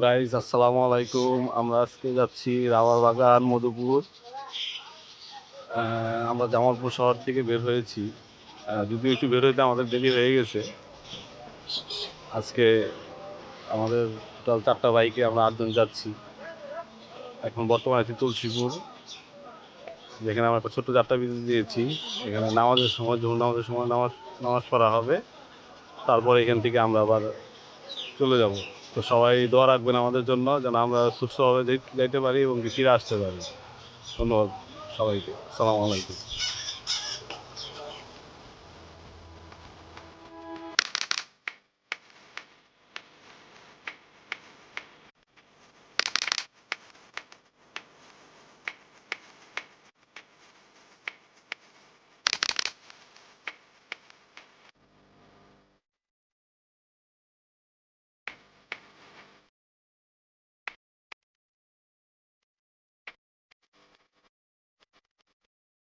Guys আসসালামু আলাইকুম। আমরা আজকে যাচ্ছি রাবার বাগান মধুপুর। আমরা জামালপুর শহর থেকে বের হয়েছি, যদিও একটু বের হইতে আমাদের দেরি হয়ে গেছে। আজকে আমাদের টোটাল 4টা বাইকে আমরা 8 জন যাচ্ছি। এখন বর্তমানে আছি তুলসীপুর, যেখানে আমরা একটা ছোট্ট যাত্রা বিরতি দিয়েছি। এখানে নামাজের সময় নামাজ নামাজ পড়া হবে, তারপরে এখান থেকে আমরা আবার চলে যাব। তো সবাই দোয়া রাখবেন আমাদের জন্য, যেন আমরা সুস্থভাবে যাইতে পারি এবং ফিরে আসতে পারি। ধন্যবাদ সবাইকে। আসসালামু আলাইকুম।